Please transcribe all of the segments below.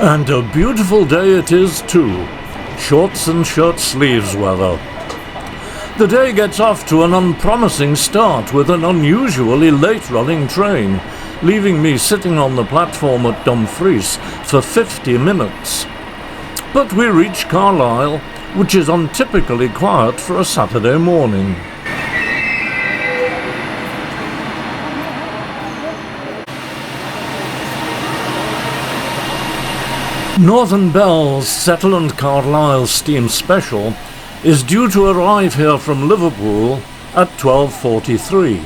And a beautiful day it is too. Shorts and shirt sleeves weather. The day gets off to an unpromising start with an unusually late running train, leaving me sitting on the platform at Dumfries for 50 minutes. But we reach Carlisle, which is untypically quiet for a Saturday morning. Northern Belle's Settle & Carlisle Steam Special is due to arrive here from Liverpool at 12:43.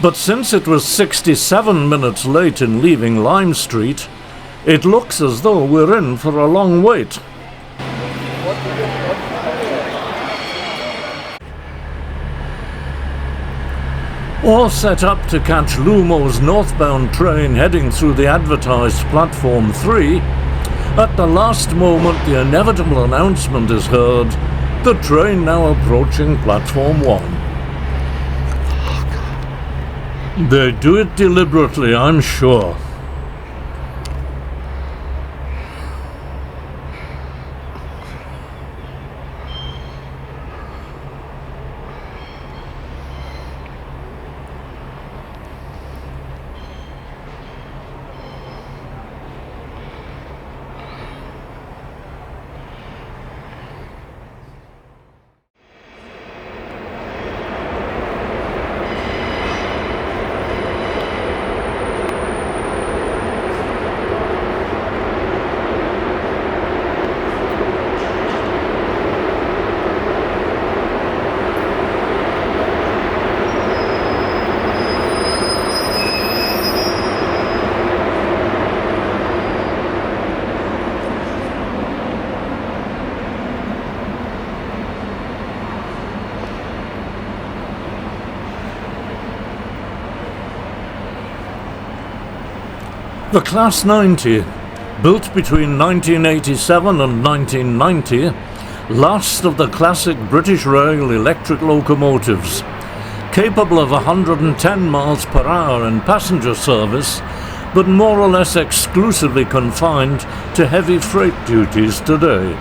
But since it was 67 minutes late in leaving Lime Street, it looks as though we're in for a long wait. All set up to catch Lumo's northbound train heading through the advertised Platform 3, at the last moment the inevitable announcement is heard, the train now approaching Platform 1. They do it deliberately, I'm sure. The Class 90, built between 1987 and 1990, last of the classic British Rail electric locomotives, capable of 110 miles per hour in passenger service, but more or less exclusively confined to heavy freight duties today.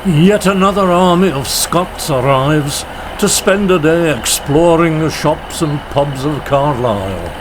Yet another army of Scots arrives to spend a day exploring the shops and pubs of Carlisle.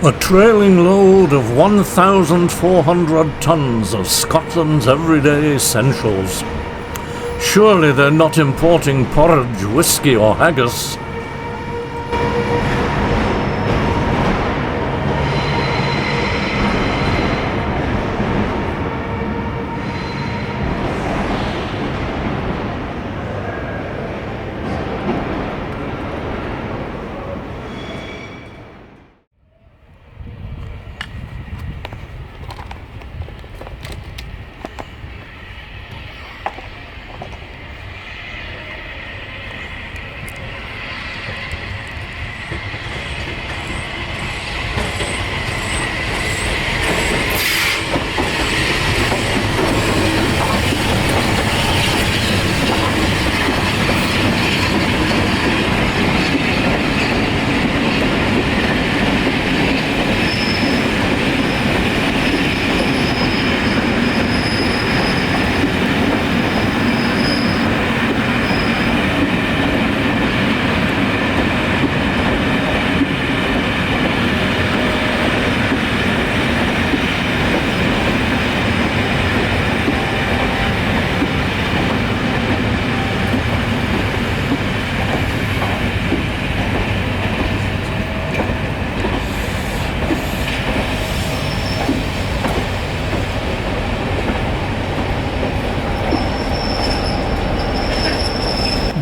A trailing load of 1,400 tons of Scotland's everyday essentials. Surely they're not importing porridge, whisky or haggis.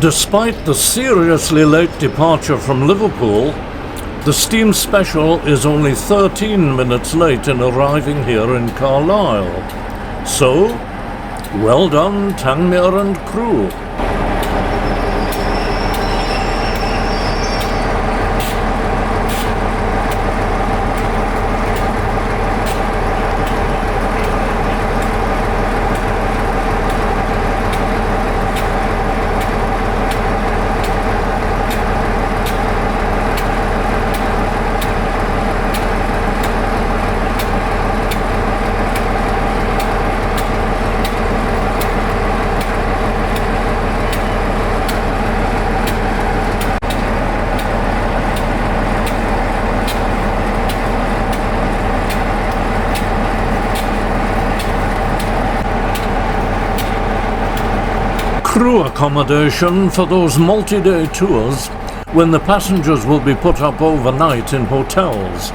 Despite the seriously late departure from Liverpool, the Steam Special is only 13 minutes late in arriving here in Carlisle. So, well done Tangmere and crew. Crew accommodation for those multi-day tours when the passengers will be put up overnight in hotels.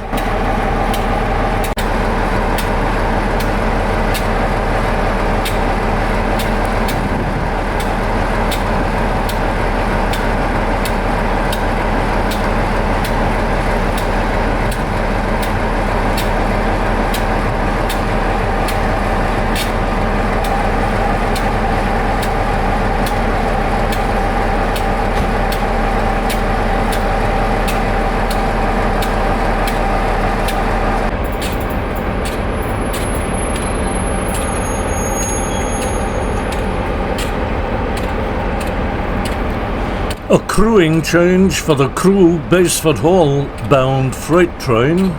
A crewing change for the Crewe Basford Hall bound freight train.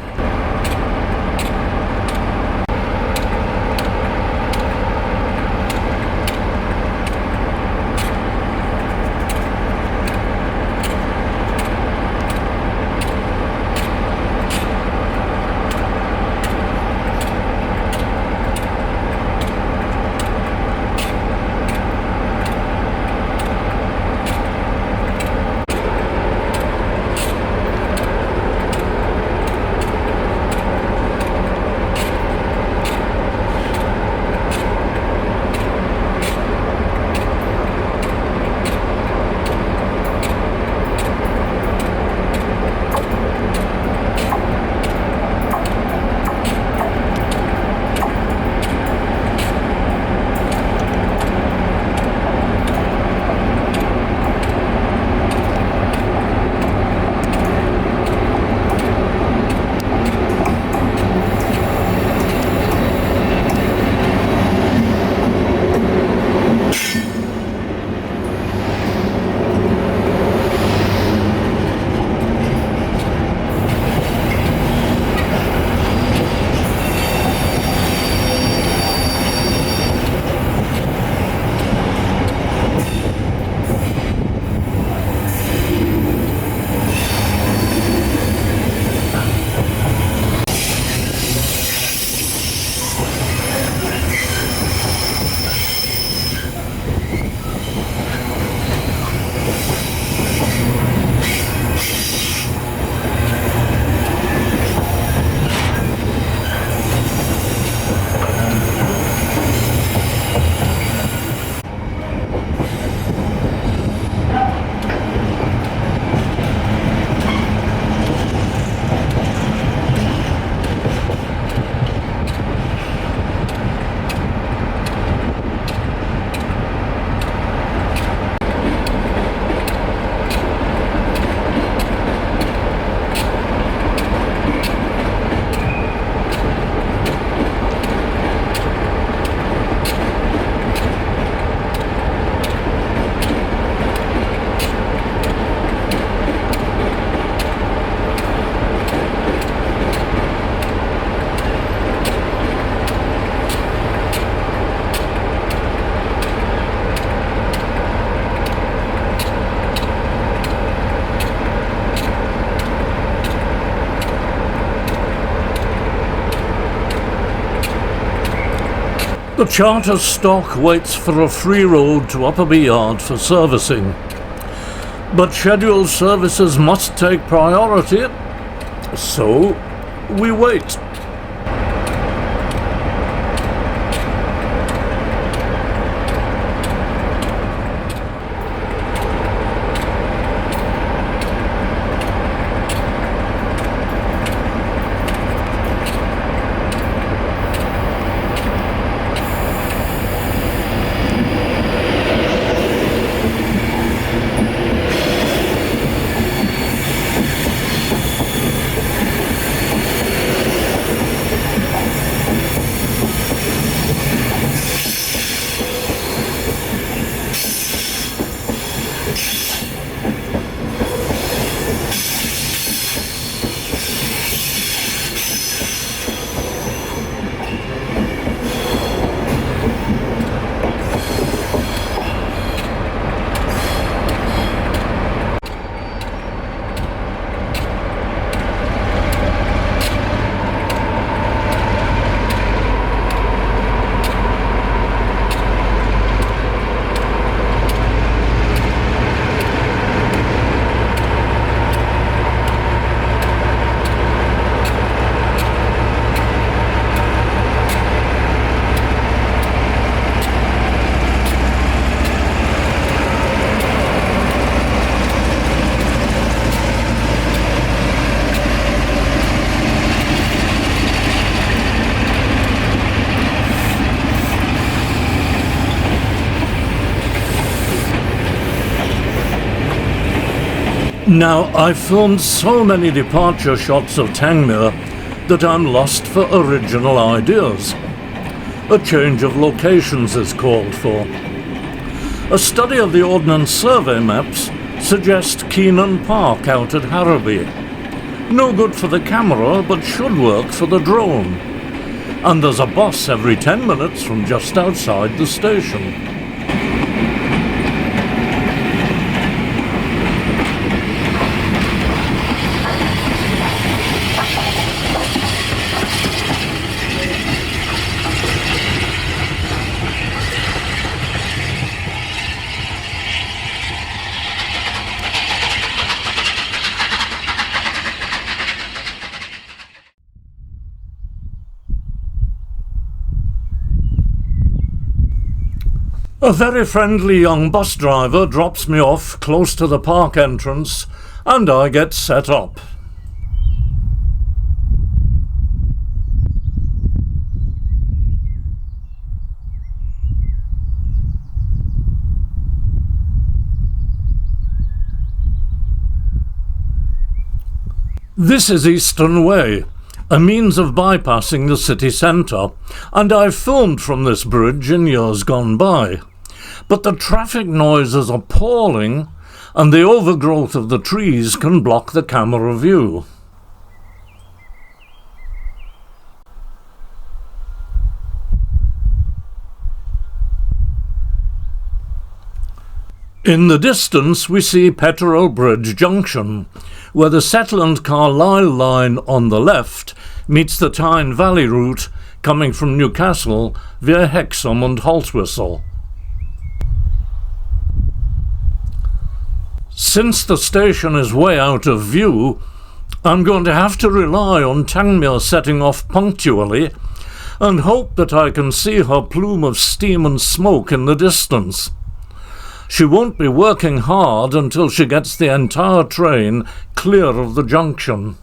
The charter stock waits for a free road to Upperby Yard for servicing. But scheduled services must take priority, so we wait. Now, I've filmed so many departure shots of Tangmere that I'm lost for original ideas. A change of locations is called for. A study of the Ordnance Survey maps suggests Keenan Park out at Harraby. No good for the camera, but should work for the drone. And there's a bus every 10 minutes from just outside the station. A very friendly young bus driver drops me off close to the park entrance, and I get set up. This is Eastern Way, a means of bypassing the city centre, and I've filmed from this bridge in years gone by. But the traffic noise is appalling, and the overgrowth of the trees can block the camera view. In the distance we see Peterel Bridge Junction, where the Settle & Carlisle line on the left meets the Tyne Valley route coming from Newcastle via Hexham and Haltwhistle. Since the station is way out of view, I'm going to have to rely on Tangmere setting off punctually and hope that I can see her plume of steam and smoke in the distance. She won't be working hard until she gets the entire train clear of the junction.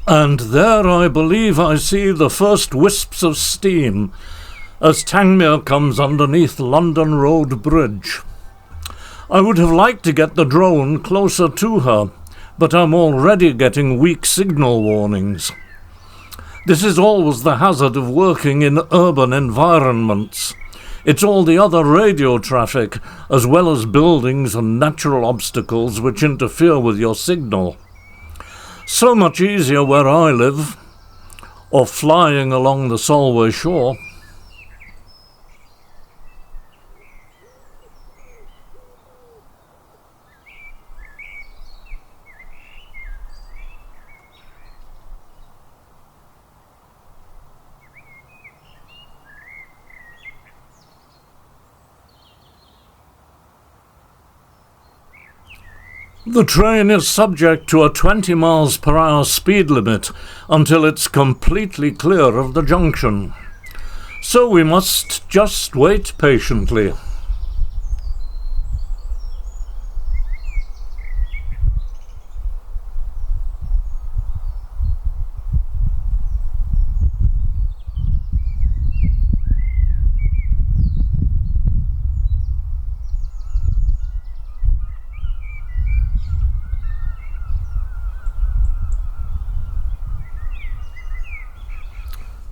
And there I believe I see the first wisps of steam as Tangmere comes underneath London Road Bridge. I would have liked to get the drone closer to her, but I'm already getting weak signal warnings. This is always the hazard of working in urban environments. It's all the other radio traffic, as well as buildings and natural obstacles which interfere with your signal. So much easier where I live, or flying along the Solway shore. The train is subject to a 20 miles per hour speed limit until it's completely clear of the junction. So we must just wait patiently.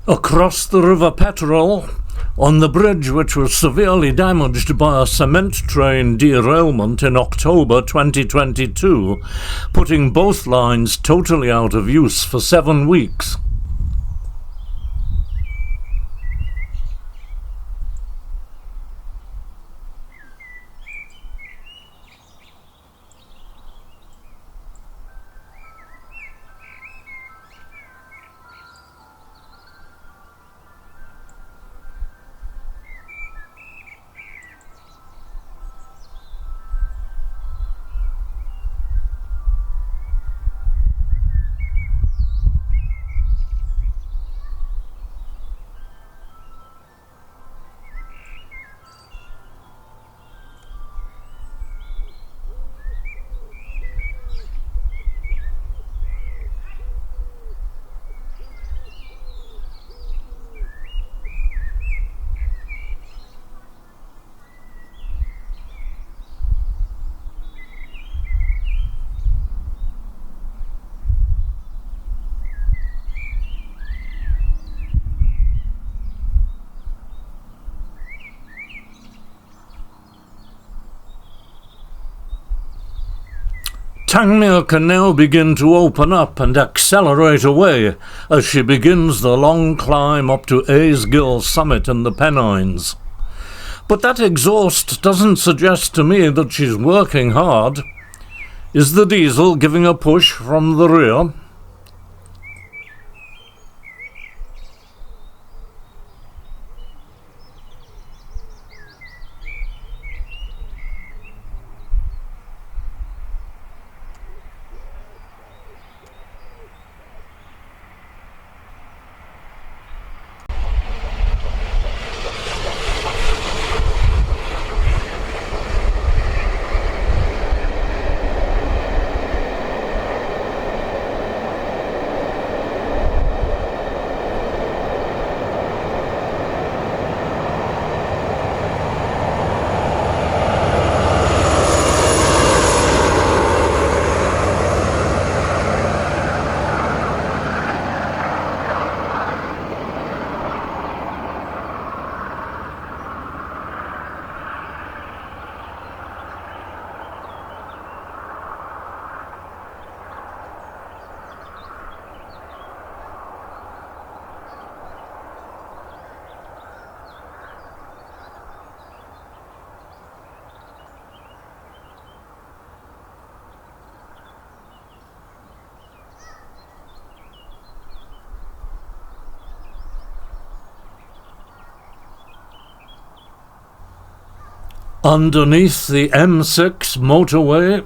Across the River Petrel, on the bridge which was severely damaged by a cement train derailment in October 2022, putting both lines totally out of use for 7 weeks. Tangmere can now begin to open up and accelerate away as she begins the long climb up to Aysgill summit in the Pennines. But that exhaust doesn't suggest to me that she's working hard. Is the diesel giving a push from the rear? Underneath the M6 motorway,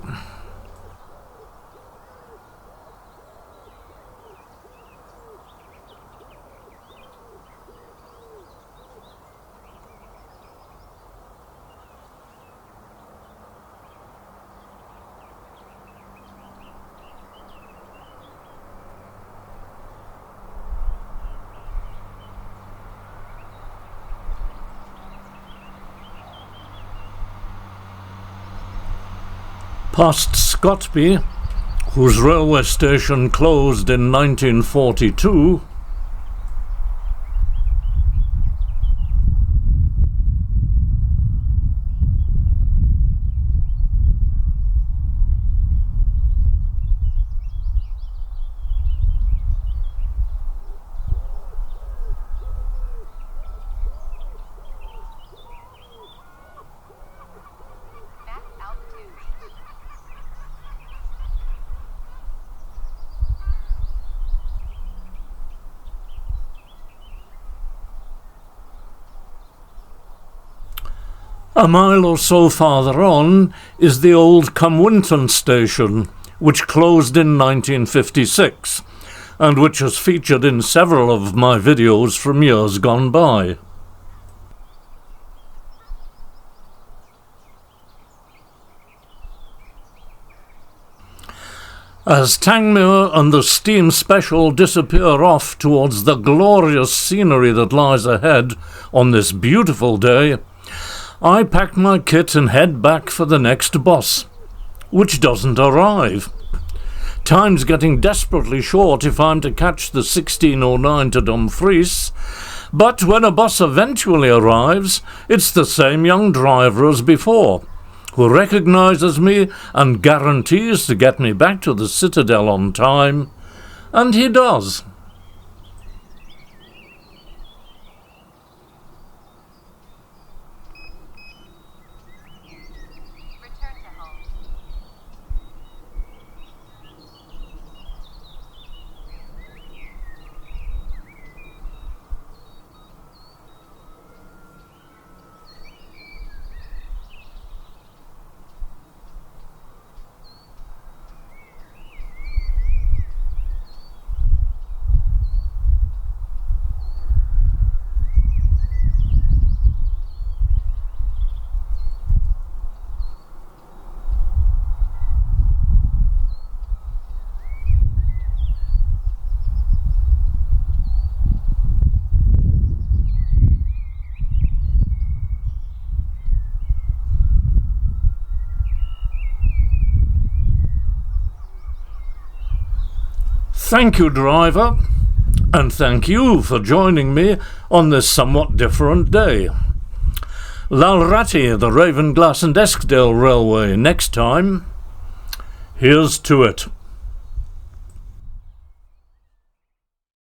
past Scotby, whose railway station closed in 1942, A mile or so farther on is the old Cumwinton station, which closed in 1956, and which has featured in several of my videos from years gone by. As Tangmere and the Steam Special disappear off towards the glorious scenery that lies ahead on this beautiful day, I pack my kit and head back for the next bus, which doesn't arrive. Time's getting desperately short if I'm to catch the 1609 to Dumfries, but when a bus eventually arrives, it's the same young driver as before, who recognises me and guarantees to get me back to the Citadel on time, and he does. Thank you, driver, and thank you for joining me on this somewhat different day. Lalratty, the Ravenglass and Eskdale Railway next time. Here's to it.